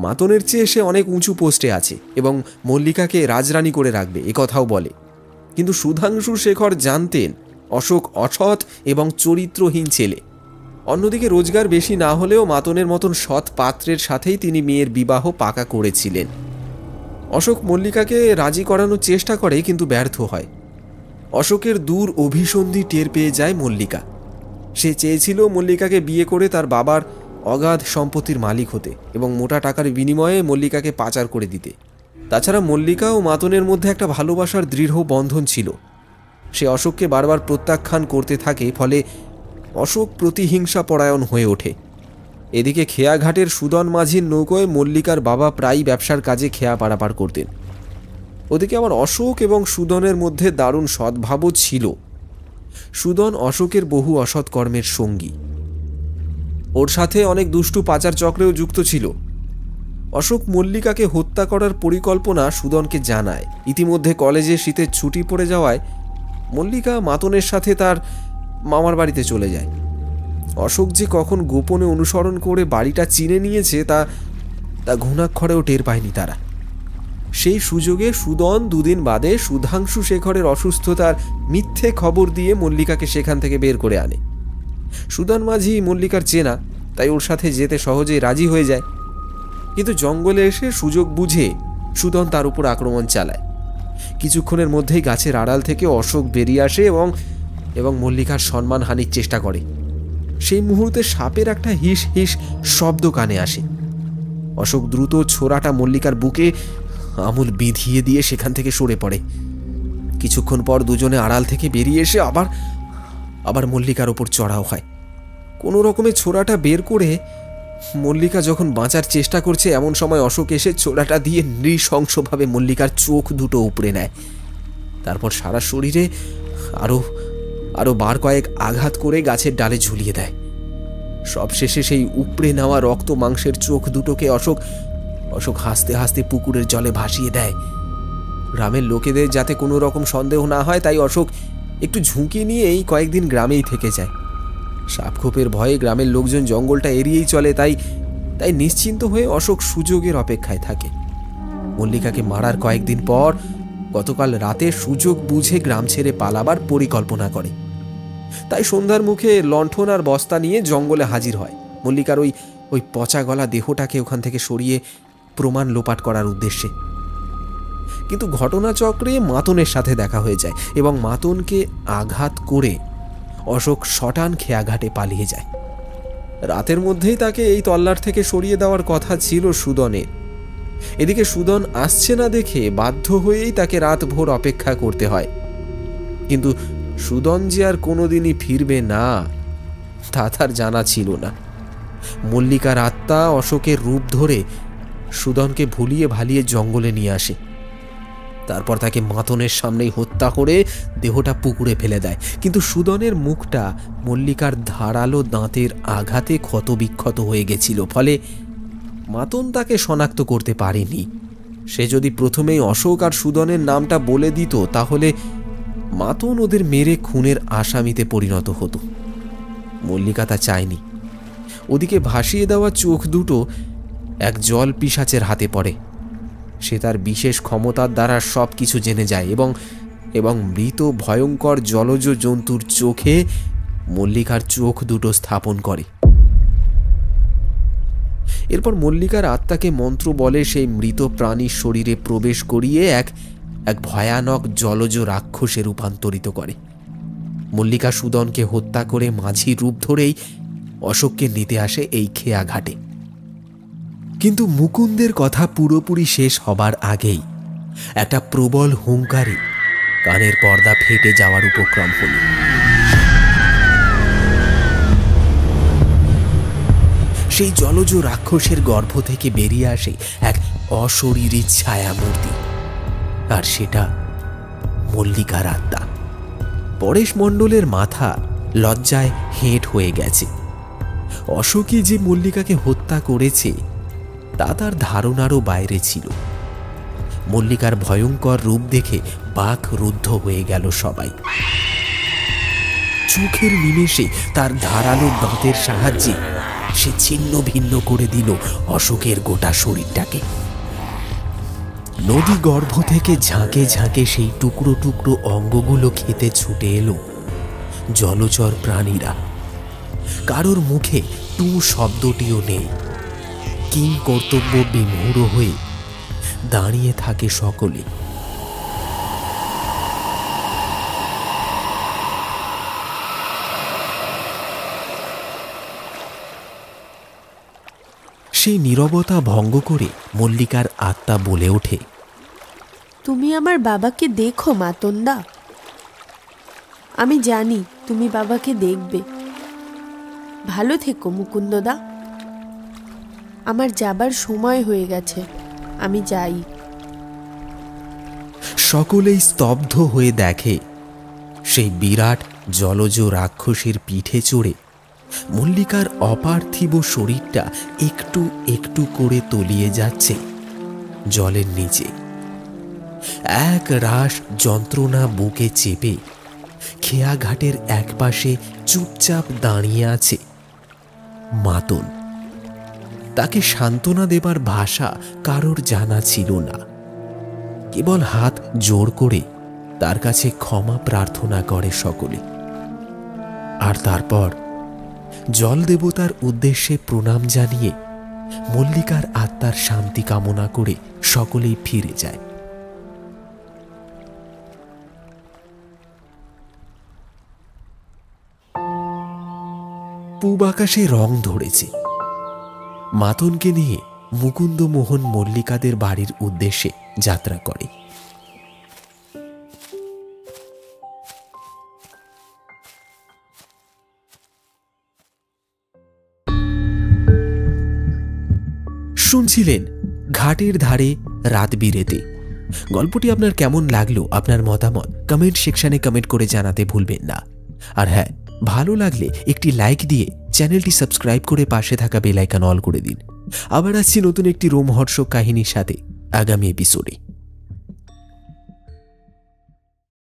মাতনের চেয়ে সে অনেক উঁচু পোস্টে আছে এবং মল্লিকাকে রাজরানী করে রাখবে এ কথাও বলে। কিন্তু সুধাংশু শেখর জানতেন অশোক অসৎ এবং চরিত্রহীন ছেলে। অন্যদিকে রোজগার বেশি না হলেও মাতনের মতন সৎ পাত্রের সাথেই তিনি মেয়ের বিবাহ পাকা করেছিলেন। অশোক মল্লিকাকে রাজি করানোর চেষ্টা করে, কিন্তু ব্যর্থ হয়। অশোকের দূর অভিসন্ধি টের পেয়ে যায় মল্লিকা। সে চেয়েছিল মল্লিকাকে বিয়ে করে তার বাবার অগাধ সম্পত্তির মালিক হতে এবং মোটা টাকার বিনিময়ে মল্লিকাকে পাচার করে দিতে। তাছাড়া মল্লিকা ও মাতনের মধ্যে একটা ভালোবাসার দৃঢ় বন্ধন ছিল। সে অশোককে বারবার প্রত্যাখ্যান করতে থাকে, ফলে অশোক প্রতিহিংসা পরায়ণ হয়ে ওঠে। এদিকে খেয়াঘাটের সুদন মাঝির নৌকোয় মল্লিকার বাবা প্রায়ই ব্যবসার কাজে খেয়া পারাপার করতেন। ওদিকে আবার অশোক এবং সুদনের মধ্যে দারুণ সদ্ভাবও ছিল। সুদন অশোকের বহু অসৎ কর্মের সঙ্গী। ওর সাথে অনেক দুষ্টু পাচার চক্রেও যুক্ত ছিল। অশোক মল্লিকাকে হত্যা করার পরিকল্পনা সুদনকে জানায়। ইতিমধ্যে কলেজে শীতের ছুটি পড়ে যাওয়ায় মল্লিকা মাতনের সাথে তার মামার বাড়িতে চলে যায়। অশোক যে কখন গোপনে অনুসরণ করে বাড়িটা চিনে নিয়েছে তা ঘুণাক্ষরেও টের পায়নি তারা। সেই সুযোগে সুদন দুদিন বাদে সুধাংশু শেখরের অসুস্থতার মিথ্যে খবর দিয়ে মল্লিকাকে সেখান থেকে বের করে আনে। সুদন মাঝি মল্লিকার চেনা, তাই ওর সাথে যেতে সহজেই রাজি হয়ে যায়। কিন্তু জঙ্গলে এসে সুযোগ বুঝে সুদন তার উপর আক্রমণ চালায়। কিছুক্ষণের মধ্যেই গাছের আড়াল থেকে অশোক বেরিয়ে আসে এবং মল্লিকার সম্মানহানির চেষ্টা করে। সেই মুহূর্তে সাপের একটা হিস হিস শব্দ কানে আসে। অশোক দ্রুত ছোরাটা মল্লিকার বুকে আমূল বিধিয়ে দিয়ে সেখান থেকে সরে পড়ে। কিছুক্ষণ পর দুজনে আড়াল থেকে বেরিয়ে এসে আবার মল্লিকার ওপর চড়াও হয়। কোনো রকমে ছোরাটা বের করে মল্লিকা যখন বাঁচার চেষ্টা করছে, এমন সময় অশোক এসে ছোরাটা দিয়ে নৃশংসভাবে মল্লিকার চোখ দুটো উপড়ে নেয়। তারপর সারা শরীরে আরো বার কয়েক আঘাত করে গাছের ডালে ঝুলিয়ে দেয়। সবশেষে সেই উপড়ে নেওয়া রক্ত মাংসের চোখ দুটোকে অশোক হাসতে হাসতে পুকুরের জলে ভাসিয়ে দেয়। গ্রামের লোকেদের যাতে কোনো রকম সন্দেহ না হয় তাই অশোক একটু ঝুঁকি নিয়ে এই কয়েকদিন গ্রামেই থেকে যায়। সাপখোপের ভয়ে গ্রামের লোকজন জঙ্গলটা এড়িয়েই চলে, তাই নিশ্চিন্ত হয়ে অশোক সুযোগের অপেক্ষায় থাকে। মল্লিকাকে মারার কয়েকদিন পর গতকাল রাতে সুযোগ বুঝে গ্রাম ছেড়ে পালাবার পরিকল্পনা করে। তাই সন্ধ্যার মুখে লণ্ঠন আর বস্তা নিয়ে জঙ্গলে হাজির হয় মল্লিকার ওই পচা গলা দেহটাকে ওখান থেকে সরিয়ে প্রমাণ লোপাট করার উদ্দেশ্যে। কিন্তু ঘটনাচক্রে মাতনের সাথে দেখা হয়ে যায় এবং মাতনকে আঘাত করে অশোক শটান খেয়াঘাটে পালিয়ে যায়। রাতের মধ্যেই তাকে এই তল্লাট থেকে সরিয়ে দেওয়ার কথা ছিল সুদনের। এদিকে সুদন আসছে না দেখে বাধ্য হয়েই তাকে রাতভর অপেক্ষা করতে হয়। কিন্তু সুদন যে আর কোনোদিনই ফিরবে না তা তার জানা ছিল না। মল্লিকার আত্মা অশোকের রূপ ধরে সুদনকে ভুলিয়ে ভালিয়ে জঙ্গলে নিয়ে আসে। তারপর তাকে মাতনের সামনেই হত্যা করে দেহটা পুকুরে ফেলে দেয়। কিন্তু সুদনের মুখটা মল্লিকার ধারালো দাঁতের আঘাতে ক্ষতবিক্ষত হয়ে গেছিল, ফলে মাতন তাকে শনাক্ত করতে পারেনি। সে যদি প্রথমেই অশোক আর সুদনের নামটা বলে দিত তাহলে মাতন ওদের মেরে খুনের আসামিতে পরিণত হতো। মল্লিকা তা চায়নি। ওদিকে ভাসিয়ে দেওয়া চোখ দুটো এক জল পিশাচের হাতে পড়ে। সে তার বিশেষ ক্ষমতার দ্বারা সব কিছু জেনে যায় এবং মৃত ভয়ঙ্কর জলজ জন্তুর চোখে মল্লিকার চোখ দুটো স্থাপন করে। এরপর মল্লিকার আত্মাকে মন্ত্র বলে সেই মৃত প্রাণীর শরীরে প্রবেশ করিয়ে এক ভয়ানক জলজ রাক্ষসে রূপান্তরিত করে। মল্লিকা সুদনকে হত্যা করে মাঝি রূপ ধরেই অশোককে নিতে আসে এই খেয়াঘাটে। কিন্তু মুকুন্দের কথা পুরোপুরি শেষ হবার আগেই একটা প্রবল হুঙ্কারে কানের পর্দা ফেটে যাওয়ার উপক্রম হল। সেই জলজ রাক্ষসের গর্ভ থেকে বেরিয়ে আসে এক অশরীরী ছায়ামূর্তি, আর সেটা মল্লিকার আত্মা। পরেশ মণ্ডলের মাথা লজ্জায় হেঁট হয়ে গেছে। অশোকই যে মল্লিকাকে হত্যা করেছে তা তার ধারণারও বাইরে ছিল। মল্লিকার ভয়ঙ্কর রূপ দেখে বাক রুদ্ধ হয়ে গেল সবাই। চোখের নিমেষে তার ধারালো দাঁতের সাহায্যে সে ছিন্ন ভিন্ন করে দিল অশোকের গোটা শরীরটাকে। নদী গর্ভ থেকে ঝাঁকে ঝাঁকে সেই টুকরো টুকরো অঙ্গগুলো খেতে ছুটে এলো জলচর প্রাণীরা। কারোর মুখে টু শব্দটিও নেই। কিং কর্তব্য বিমূঢ় হয়ে দাঁড়িয়ে থাকে সকলে। সেই নীরবতা ভঙ্গ করে মল্লিকার আত্মা বলে ওঠে, তুমি আমার বাবাকে দেখো মাতনদা। আমি জানি তুমি বাবাকে দেখবে। ভালো থেকো মুকুন্দদা। আমার যাবার সময় হয়ে গেছে, আমি যাই। সকলেই স্তব্ধ হয়ে দেখে সেই বিরাট জলজ রাক্ষসের পিঠে চড়ে মল্লিকার অপার্থিব শরীরটা একটু একটু করে তলিয়ে যাচ্ছে জলের নিচে। এক রাশ যন্ত্রণা বুকে চেপে খেয়াঘাটের একপাশে চুপচাপ দাঁড়িয়ে আছে মাতন। তাকে সান্ত্বনা দেবার ভাষা কারোর জানা ছিল না, কেবল হাত জোড় করে তার কাছে ক্ষমা প্রার্থনা করে সকলে। আর তারপর জল দেবতার উদ্দেশ্যে প্রণাম জানিয়ে মল্লিকার আত্মার শান্তি কামনা করে সকলেই ফিরে যায়। পূব আকাশে রং ধরেছে। মাতনকে নিয়ে মুকুন্দমোহন মল্লিকাদের বাড়ির উদ্দেশ্যে যাত্রা করে। শুনছিলেন ঘাটের ধারে রাত বিরেতে। গল্পটি আপনার কেমন লাগলো, আপনার মতামত কমেন্ট সেকশনে কমেন্ট করে জানাতে ভুলবেন না। আর হ্যাঁ, ভালো লাগলে একটি লাইক দিয়ে চ্যানেলটি সাবস্ক্রাইব করে পাশে থাকা বেল আইকন অল করে দিন। আবার আসছি নতুন একটি রোমহর্ষক কাহিনীর সাথে আগামী এপিসোডে।